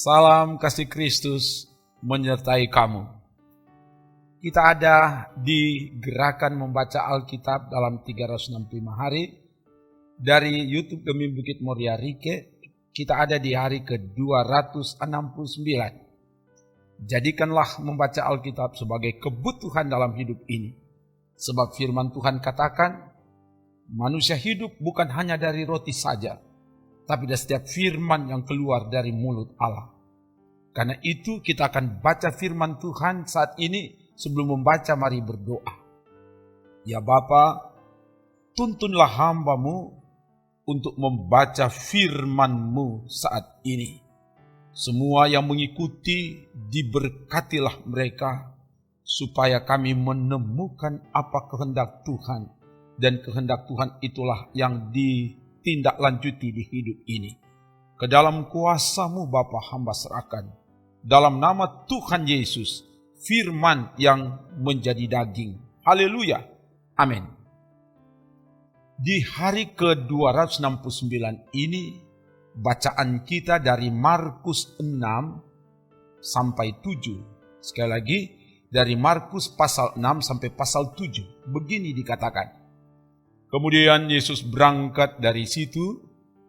Salam kasih Kristus menyertai kamu. Kita ada di gerakan membaca Alkitab dalam 365 hari dari YouTube Demi Bukit Moria Rike. Kita ada di hari ke-269. Jadikanlah membaca Alkitab sebagai kebutuhan dalam hidup ini. Sebab firman Tuhan katakan, manusia hidup bukan hanya dari roti saja, tapi dari setiap firman yang keluar dari mulut Allah. Karena itu kita akan baca firman Tuhan saat ini. Sebelum membaca mari berdoa. Ya Bapa, tuntunlah hamba-Mu untuk membaca firman-Mu saat ini. Semua yang mengikuti diberkatilah mereka, supaya kami menemukan apa kehendak Tuhan. Dan kehendak Tuhan itulah yang ditindaklanjuti di hidup ini. Ke dalam kuasa-Mu Bapa hamba serahkan. Dalam nama Tuhan Yesus, firman yang menjadi daging. Haleluya. Amin. Di hari ke-269 ini, bacaan kita dari Markus 6 sampai 7. Sekali lagi, dari Markus pasal 6 sampai pasal 7. Begini dikatakan. Kemudian Yesus berangkat dari situ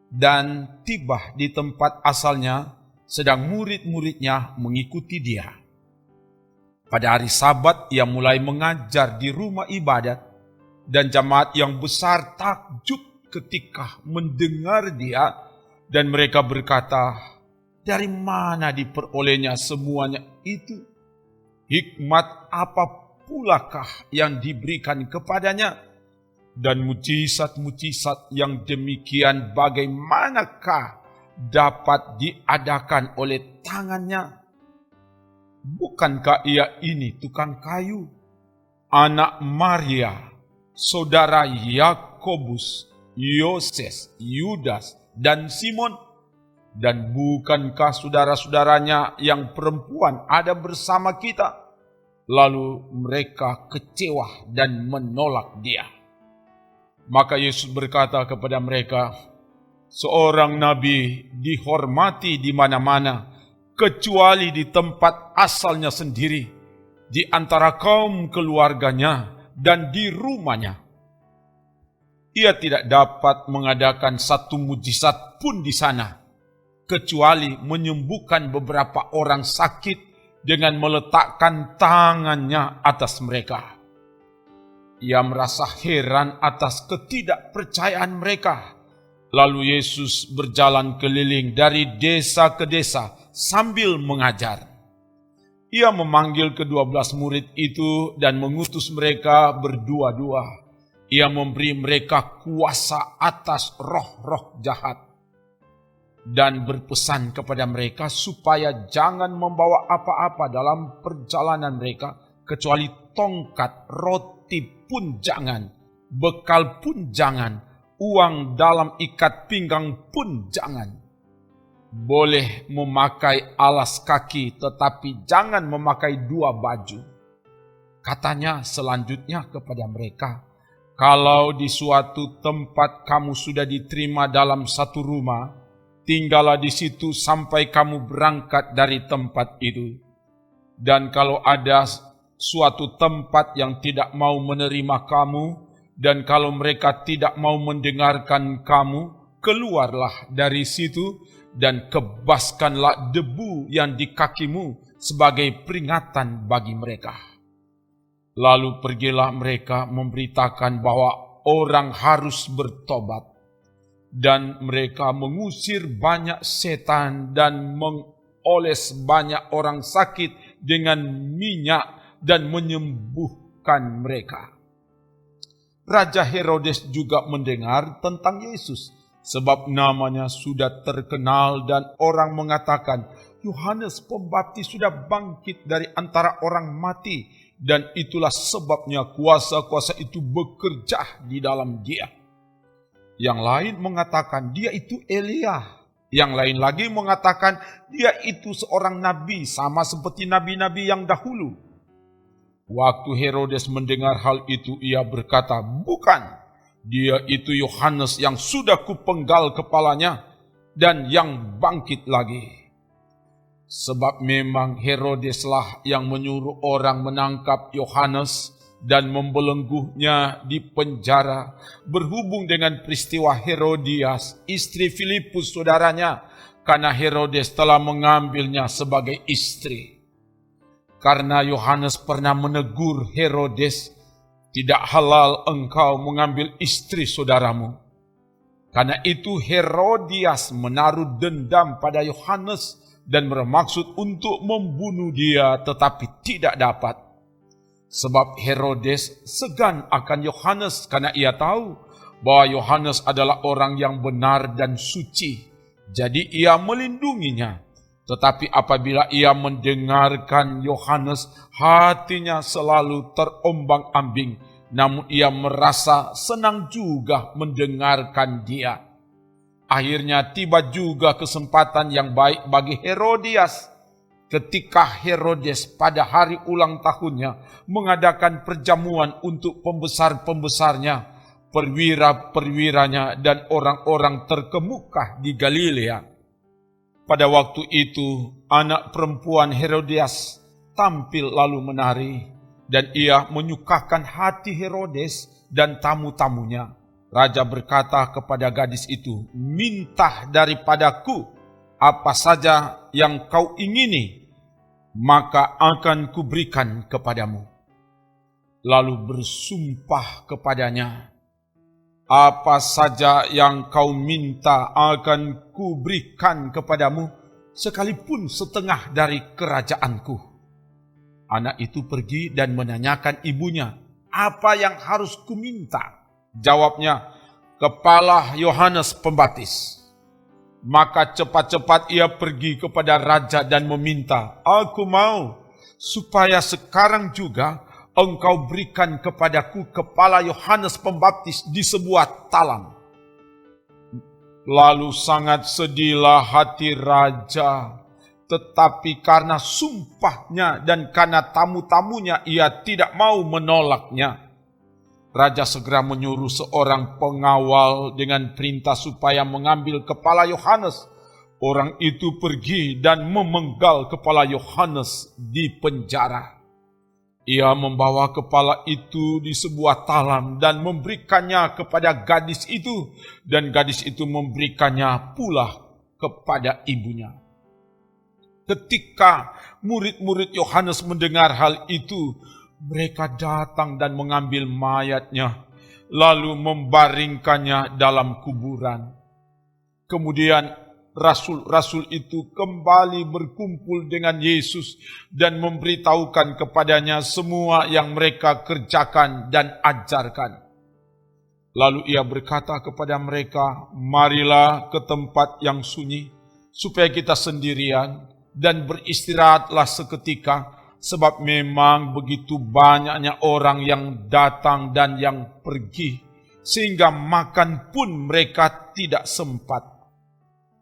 dan tiba di tempat asalnya, sedang murid-muridnya mengikuti dia. Pada hari Sabat ia mulai mengajar di rumah ibadat, dan jemaat yang besar takjub ketika mendengar dia, dan mereka berkata, dari mana diperolehnya semuanya itu? Hikmat apa pulakah yang diberikan kepadanya? Dan mujizat-mujizat yang demikian bagaimanakah dapat diadakan oleh tangannya? Bukankah ia ini tukang kayu, anak Maria, saudara Yakobus, Yoses, Yudas, dan Simon? Dan bukankah saudara-saudaranya yang perempuan ada bersama kita? Lalu mereka kecewa dan menolak dia. Maka Yesus berkata kepada mereka, seorang nabi dihormati di mana-mana, kecuali di tempat asalnya sendiri, di antara kaum keluarganya dan di rumahnya. Ia tidak dapat mengadakan satu mujizat pun di sana, kecuali menyembuhkan beberapa orang sakit dengan meletakkan tangannya atas mereka. Ia merasa heran atas ketidakpercayaan mereka. Lalu Yesus berjalan keliling dari desa ke desa sambil mengajar. Ia memanggil ke-12 murid itu dan mengutus mereka berdua-dua. Ia memberi mereka kuasa atas roh-roh jahat. Dan berpesan kepada mereka supaya jangan membawa apa-apa dalam perjalanan mereka, kecuali tongkat, roti pun jangan, bekal pun jangan, uang dalam ikat pinggang pun jangan. Boleh memakai alas kaki, tetapi jangan memakai 2 baju. Katanya selanjutnya kepada mereka, kalau di suatu tempat kamu sudah diterima dalam satu rumah, tinggallah di situ sampai kamu berangkat dari tempat itu. Dan kalau ada suatu tempat yang tidak mau menerima kamu, dan kalau mereka tidak mau mendengarkan kamu, keluarlah dari situ dan kebaskanlah debu yang di kakimu sebagai peringatan bagi mereka. Lalu pergilah mereka memberitakan bahwa orang harus bertobat. Dan mereka mengusir banyak setan dan mengoles banyak orang sakit dengan minyak dan menyembuhkan mereka. Raja Herodes juga mendengar tentang Yesus, sebab namanya sudah terkenal dan orang mengatakan, Yohanes Pembaptis sudah bangkit dari antara orang mati, dan itulah sebabnya kuasa-kuasa itu bekerja di dalam dia. Yang lain mengatakan dia itu Elia. Yang lain lagi mengatakan dia itu seorang nabi, sama seperti nabi-nabi yang dahulu. Waktu Herodes mendengar hal itu, ia berkata, bukan, dia itu Yohanes yang sudah kupenggal kepalanya dan yang bangkit lagi. Sebab memang Herodeslah yang menyuruh orang menangkap Yohanes dan membelenggunya di penjara berhubung dengan peristiwa Herodias, istri Filipus saudaranya, karena Herodes telah mengambilnya sebagai istri. Karena Yohanes pernah menegur Herodes, "Tidak halal engkau mengambil istri saudaramu." Karena itu Herodias menaruh dendam pada Yohanes dan bermaksud untuk membunuh dia, tetapi tidak dapat. Sebab Herodes segan akan Yohanes karena ia tahu bahwa Yohanes adalah orang yang benar dan suci. Jadi ia melindunginya. Tetapi apabila ia mendengarkan Yohanes, hatinya selalu terombang-ambing. Namun ia merasa senang juga mendengarkan dia. Akhirnya tiba juga kesempatan yang baik bagi Herodias. Ketika Herodes pada hari ulang tahunnya mengadakan perjamuan untuk pembesar-pembesarnya, perwira-perwiranya, dan orang-orang terkemuka di Galilea. Pada waktu itu, anak perempuan Herodias tampil lalu menari, dan ia menyukakan hati Herodes dan tamu-tamunya. Raja berkata kepada gadis itu, "Minta daripadaku apa saja yang kau ingini, maka akan kuberikan kepadamu." Lalu bersumpah kepadanya, "Apa saja yang kau minta akan kuberikan kepadamu, sekalipun setengah dari kerajaanku." Anak itu pergi dan menanyakan ibunya, "Apa yang harus kuminta?" Jawabnya, "Kepala Yohanes Pembaptis." Maka cepat-cepat ia pergi kepada raja dan meminta, "Aku mau supaya sekarang juga engkau berikan kepadaku kepala Yohanes Pembaptis di sebuah talam." Lalu sangat sedihlah hati raja, tetapi karena sumpahnya dan karena tamu-tamunya ia tidak mau menolaknya. Raja segera menyuruh seorang pengawal dengan perintah supaya mengambil kepala Yohanes. Orang itu pergi dan memenggal kepala Yohanes di penjara. Ia membawa kepala itu di sebuah talam dan memberikannya kepada gadis itu, dan gadis itu memberikannya pula kepada ibunya. Ketika murid-murid Yohanes mendengar hal itu, mereka datang dan mengambil mayatnya, lalu membaringkannya dalam kuburan. Kemudian rasul-rasul itu kembali berkumpul dengan Yesus dan memberitahukan kepadanya semua yang mereka kerjakan dan ajarkan. Lalu ia berkata kepada mereka, "Marilah ke tempat yang sunyi, supaya kita sendirian, dan beristirahatlah seketika, sebab memang begitu banyaknya orang yang datang dan yang pergi, sehingga makan pun mereka tidak sempat."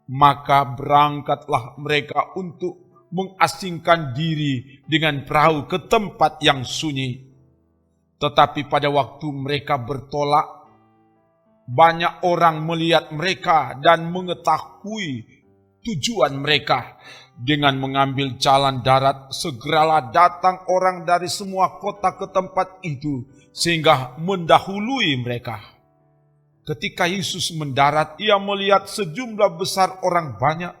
Maka berangkatlah mereka untuk mengasingkan diri dengan perahu ke tempat yang sunyi. Tetapi pada waktu mereka bertolak, banyak orang melihat mereka dan mengetahui tujuan mereka. Dengan mengambil jalan darat, segeralah datang orang dari semua kota ke tempat itu, sehingga mendahului mereka. Ketika Yesus mendarat, ia melihat sejumlah besar orang banyak,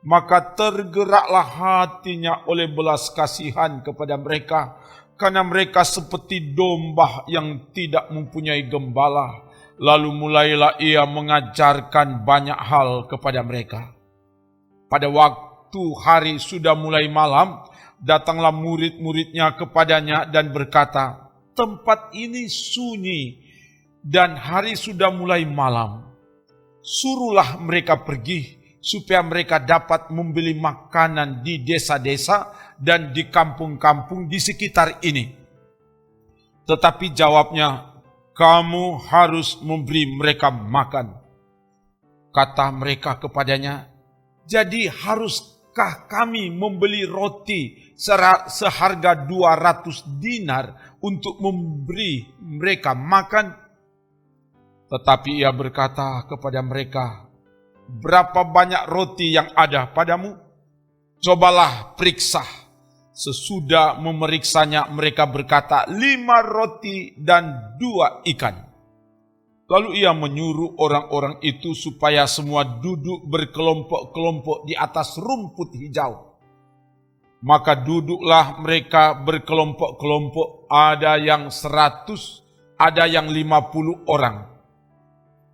maka tergeraklah hatinya oleh belas kasihan kepada mereka, karena mereka seperti domba yang tidak mempunyai gembala. Lalu mulailah ia mengajarkan banyak hal kepada mereka. Pada waktu hari sudah mulai malam, datanglah murid-muridnya kepadanya dan berkata, "Tempat ini sunyi dan hari sudah mulai malam. Suruhlah mereka pergi supaya mereka dapat membeli makanan di desa-desa dan di kampung-kampung di sekitar ini." Tetapi jawabnya, "Kamu harus memberi mereka makan." Kata mereka kepadanya, "Jadi haruskah kami membeli roti seharga 200 dinar untuk memberi mereka makan?" Tetapi ia berkata kepada mereka, "Berapa banyak roti yang ada padamu?" Cobalah periksa. Sesudah memeriksanya, mereka berkata, 5 roti dan 2 ikan. Lalu ia menyuruh orang-orang itu supaya semua duduk berkelompok-kelompok di atas rumput hijau. Maka duduklah mereka berkelompok-kelompok, ada yang 100, ada yang 50 orang.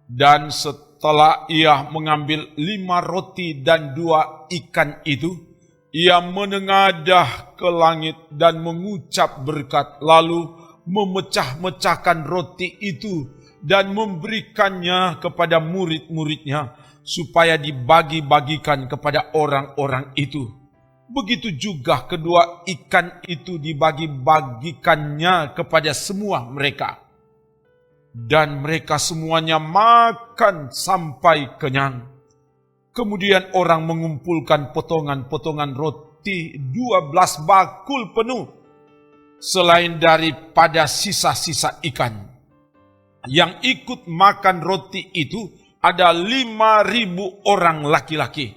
Dan setelah ia mengambil 5 roti dan 2 ikan itu, ia menengadah ke langit dan mengucap berkat, lalu memecah-mecahkan roti itu dan memberikannya kepada murid-muridnya supaya dibagi-bagikan kepada orang-orang itu. Begitu juga kedua ikan itu dibagi-bagikannya kepada semua mereka. Dan mereka semuanya makan sampai kenyang. Kemudian orang mengumpulkan potongan-potongan roti 12 bakul penuh, selain daripada sisa-sisa ikan. Yang ikut makan roti itu ada 5.000 orang laki-laki.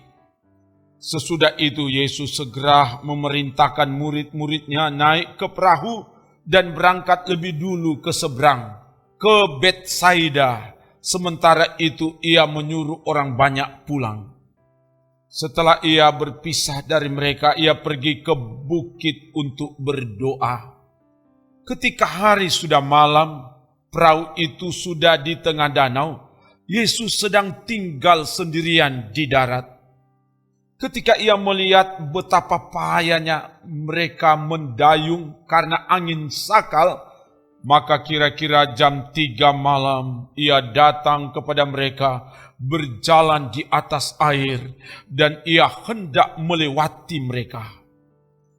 Sesudah itu Yesus segera memerintahkan murid-muridnya naik ke perahu dan berangkat lebih dulu ke seberang, ke Betsaida. Sementara itu ia menyuruh orang banyak pulang. Setelah ia berpisah dari mereka, ia pergi ke bukit untuk berdoa. Ketika hari sudah malam, perahu itu sudah di tengah danau. Yesus sedang tinggal sendirian di darat. Ketika ia melihat betapa payahnya mereka mendayung karena angin sakal, maka kira-kira jam 3 malam ia datang kepada mereka berjalan di atas air dan ia hendak melewati mereka.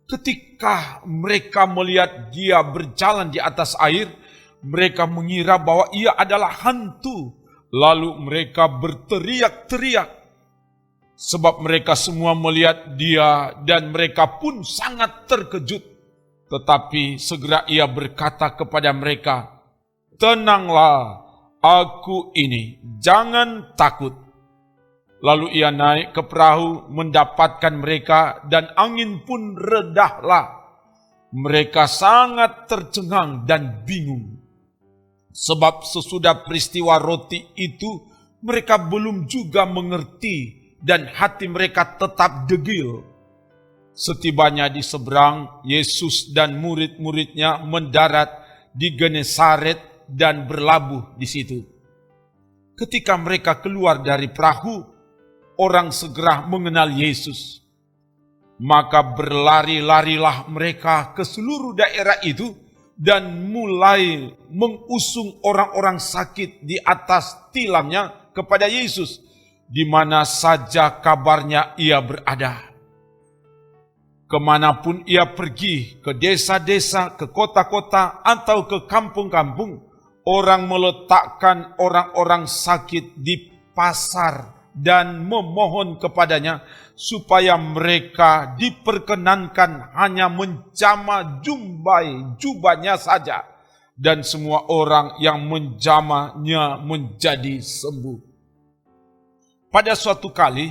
Ketika mereka melihat dia berjalan di atas air, mereka mengira bahwa ia adalah hantu. Lalu mereka berteriak-teriak sebab mereka semua melihat dia dan mereka pun sangat terkejut. Tetapi segera ia berkata kepada mereka, "Tenanglah, aku ini, jangan takut." Lalu ia naik ke perahu mendapatkan mereka dan angin pun redahlah. Mereka sangat tercengang dan bingung. Sebab sesudah peristiwa roti itu, mereka belum juga mengerti dan hati mereka tetap degil. Setibanya di seberang, Yesus dan murid-muridnya mendarat di Genesaret dan berlabuh di situ. Ketika mereka keluar dari perahu, orang segera mengenal Yesus. Maka berlari-larilah mereka ke seluruh daerah itu dan mulai mengusung orang-orang sakit di atas tilamnya kepada Yesus, di mana saja kabarnya ia berada. Kemanapun ia pergi, ke desa-desa, ke kota-kota, atau ke kampung-kampung, orang meletakkan orang-orang sakit di pasar dan memohon kepadanya supaya mereka diperkenankan hanya menjamah jubahnya saja, dan semua orang yang menjamahnya menjadi sembuh. Pada suatu kali,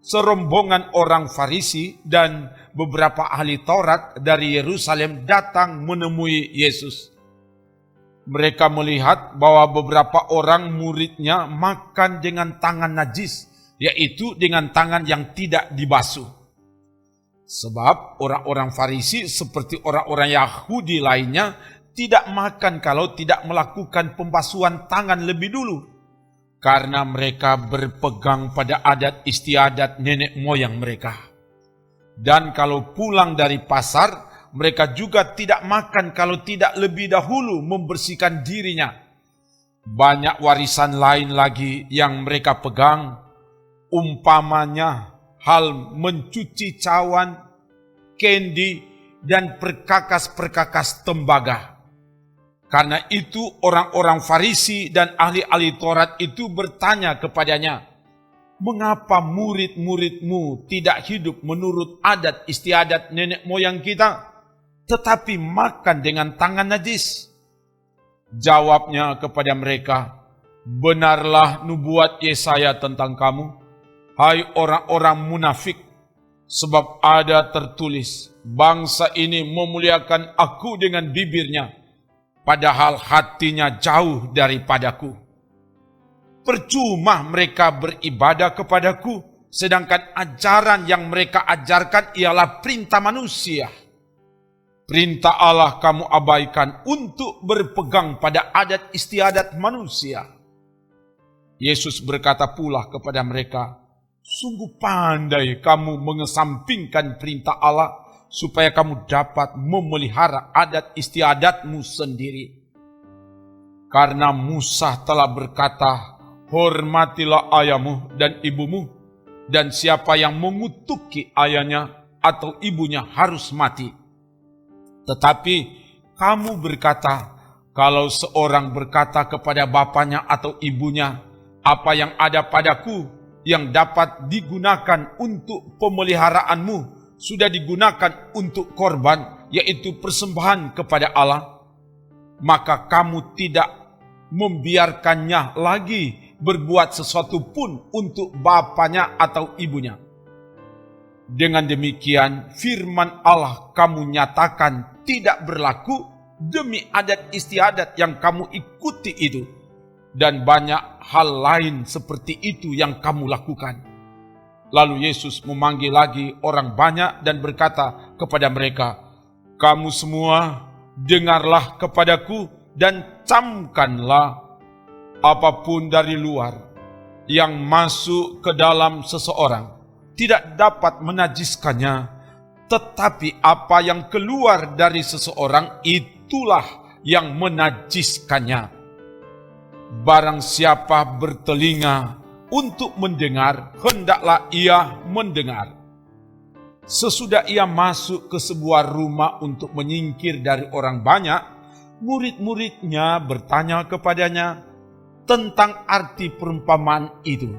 serombongan orang Farisi dan beberapa ahli Taurat dari Yerusalem datang menemui Yesus. Mereka melihat bahwa beberapa orang muridnya makan dengan tangan najis, yaitu dengan tangan yang tidak dibasuh. Sebab orang-orang Farisi seperti orang-orang Yahudi lainnya tidak makan kalau tidak melakukan pembasuhan tangan lebih dulu, karena mereka berpegang pada adat istiadat nenek moyang mereka. Dan kalau pulang dari pasar, mereka juga tidak makan kalau tidak lebih dahulu membersihkan dirinya. Banyak warisan lain lagi yang mereka pegang, umpamanya hal mencuci cawan, kendi, dan perkakas-perkakas tembaga. Karena itu orang-orang Farisi dan ahli-ahli Taurat itu bertanya kepadanya, "Mengapa murid-muridmu tidak hidup menurut adat istiadat nenek moyang kita, tetapi makan dengan tangan najis?" Jawabnya kepada mereka, "Benarlah nubuat Yesaya tentang kamu, hai orang-orang munafik. Sebab ada tertulis, bangsa ini memuliakan aku dengan bibirnya, padahal hatinya jauh daripadaku. Percuma mereka beribadah kepadaku, sedangkan ajaran yang mereka ajarkan ialah perintah manusia. Perintah Allah kamu abaikan untuk berpegang pada adat istiadat manusia. Yesus berkata pula kepada mereka, sungguh pandai kamu mengesampingkan perintah Allah supaya kamu dapat memelihara adat istiadatmu sendiri. Karena Musa telah berkata, hormatilah ayahmu dan ibumu, dan siapa yang mengutuki ayahnya atau ibunya harus mati. Tetapi kamu berkata, kalau seorang berkata kepada bapanya atau ibunya, apa yang ada padaku yang dapat digunakan untuk pemeliharaanmu sudah digunakan untuk korban, yaitu persembahan kepada Allah, maka kamu tidak membiarkannya lagi berbuat sesuatu pun untuk bapanya atau ibunya. Dengan demikian firman Allah kamu nyatakan tidak berlaku demi adat istiadat yang kamu ikuti itu, dan banyak hal lain seperti itu yang kamu lakukan. Lalu Yesus memanggil lagi orang banyak dan berkata kepada mereka, kamu semua dengarlah kepadaku dan camkanlah, apapun dari luar yang masuk ke dalam seseorang tidak dapat menajiskannya, tetapi apa yang keluar dari seseorang itulah yang menajiskannya. Barang siapa bertelinga untuk mendengar, hendaklah ia mendengar. Sesudah ia masuk ke sebuah rumah untuk menyingkir dari orang banyak, murid-muridnya bertanya kepadanya tentang arti perumpamaan itu.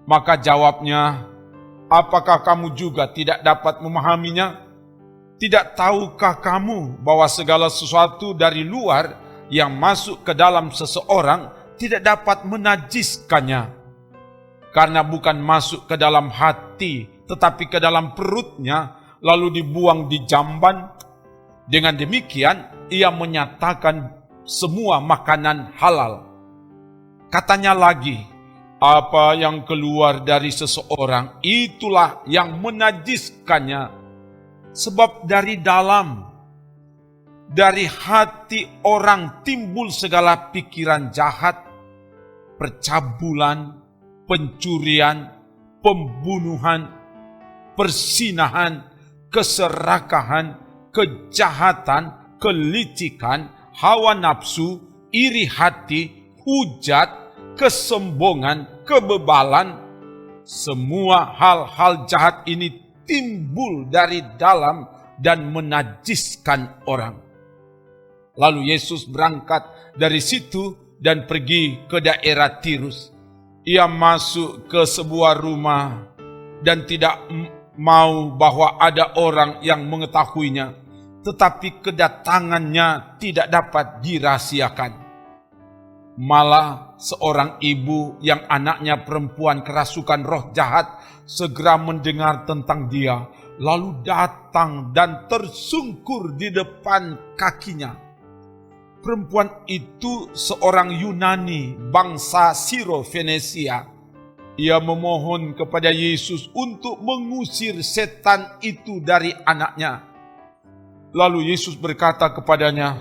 Maka jawabnya, apakah kamu juga tidak dapat memahaminya? Tidak tahukah kamu bahwa segala sesuatu dari luar yang masuk ke dalam seseorang tidak dapat menajiskannya? Karena bukan masuk ke dalam hati, tetapi ke dalam perutnya, lalu dibuang di jamban. Dengan demikian, ia menyatakan semua makanan halal. Katanya lagi, apa yang keluar dari seseorang itulah yang menajiskannya. Sebab dari dalam, dari hati orang timbul segala pikiran jahat, percabulan, pencurian, pembunuhan, persinahan, keserakahan, kejahatan, kelicikan, hawa nafsu, iri hati, hujat, kesombongan, kebebalan. Semua hal-hal jahat ini timbul dari dalam dan menajiskan orang. Lalu Yesus berangkat dari situ dan pergi ke daerah Tirus. Ia masuk ke sebuah rumah dan tidak mau bahwa ada orang yang mengetahuinya, tetapi kedatangannya tidak dapat dirahasiakan. Malah seorang ibu yang anaknya perempuan kerasukan roh jahat segera mendengar tentang dia, lalu datang dan tersungkur di depan kakinya. Perempuan itu seorang Yunani bangsa Siro-Fenesia. Ia memohon kepada Yesus untuk mengusir setan itu dari anaknya. Lalu Yesus berkata kepadanya,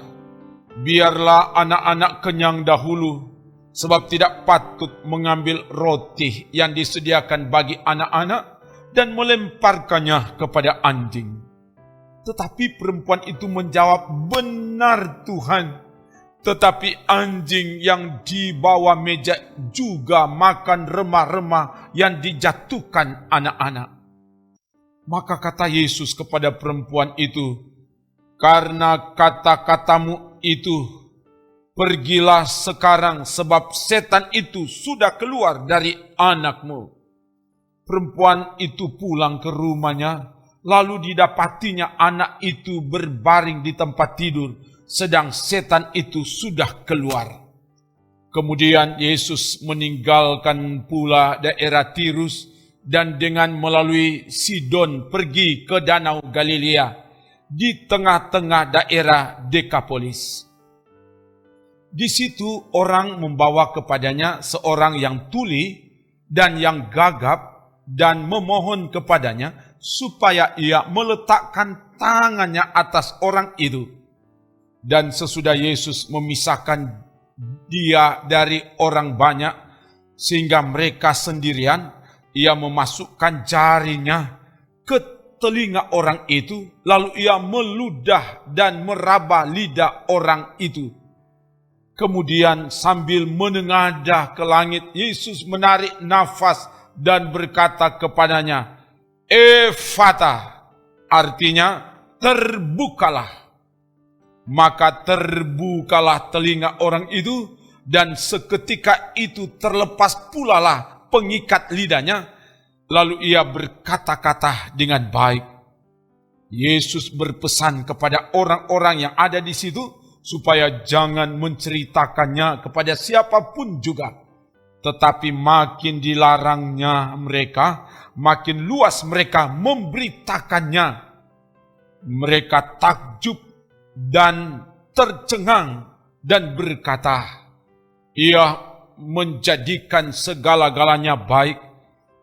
biarlah anak-anak kenyang dahulu, sebab tidak patut mengambil roti yang disediakan bagi anak-anak dan melemparkannya kepada anjing. Tetapi perempuan itu menjawab, benar Tuhan, tetapi anjing yang di bawah meja juga makan remah-remah yang dijatuhkan anak-anak. Maka kata Yesus kepada perempuan itu, karena kata-katamu itu, pergilah sekarang sebab setan itu sudah keluar dari anakmu. Perempuan itu pulang ke rumahnya, lalu didapatinya anak itu berbaring di tempat tidur, sedang setan itu sudah keluar. Kemudian Yesus meninggalkan pula daerah Tirus dan dengan melalui Sidon pergi ke Danau Galilea di tengah-tengah daerah Dekapolis. Di situ orang membawa kepadanya seorang yang tuli dan yang gagap dan memohon kepadanya supaya ia meletakkan tangannya atas orang itu. Dan sesudah Yesus memisahkan dia dari orang banyak sehingga mereka sendirian, ia memasukkan jarinya ke telinga orang itu, lalu ia meludah dan meraba lidah orang itu. Kemudian sambil menengadah ke langit, Yesus menarik nafas dan berkata kepadanya, Efata, artinya terbukalah. Maka terbukalah telinga orang itu, dan seketika itu terlepas pulalah pengikat lidahnya, lalu ia berkata-kata dengan baik. Yesus berpesan kepada orang-orang yang ada di situ supaya jangan menceritakannya kepada siapapun juga. Tetapi makin dilarangnya mereka, makin luas mereka memberitakannya. Mereka takjub dan tercengang dan berkata, ia menjadikan segala-galanya baik,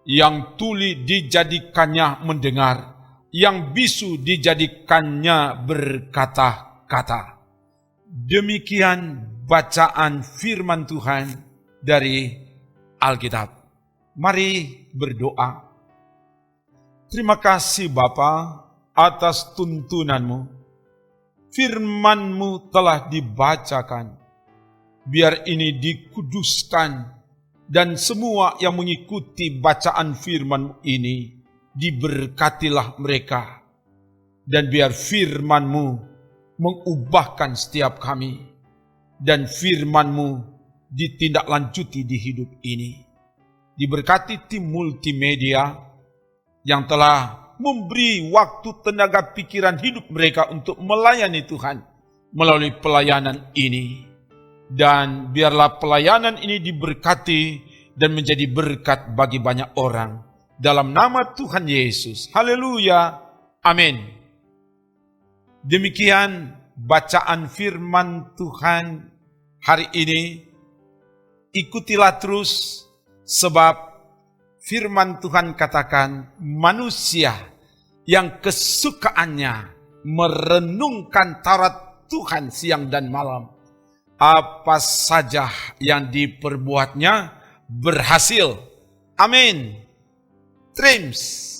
yang tuli dijadikannya mendengar, yang bisu dijadikannya berkata-kata. Demikian bacaan firman Tuhan dari Alkitab. Mari berdoa. Terima kasih Bapa atas tuntunanmu. Firman-Mu telah dibacakan. Biar ini dikuduskan dan semua yang mengikuti bacaan firman-Mu ini diberkatilah mereka. Dan biar firman-Mu mengubahkan setiap kami dan firman-Mu ditindaklanjuti di hidup ini. Diberkati tim multimedia yang telah memberi waktu, tenaga, pikiran hidup mereka untuk melayani Tuhan melalui pelayanan ini. Dan biarlah pelayanan ini diberkati dan menjadi berkat bagi banyak orang. Dalam nama Tuhan Yesus. Haleluya. Amin. Demikian bacaan firman Tuhan hari ini. Ikutilah terus, sebab firman Tuhan katakan, manusia yang kesukaannya merenungkan Taurat Tuhan siang dan malam, apa saja yang diperbuatnya berhasil. Amin. Trims.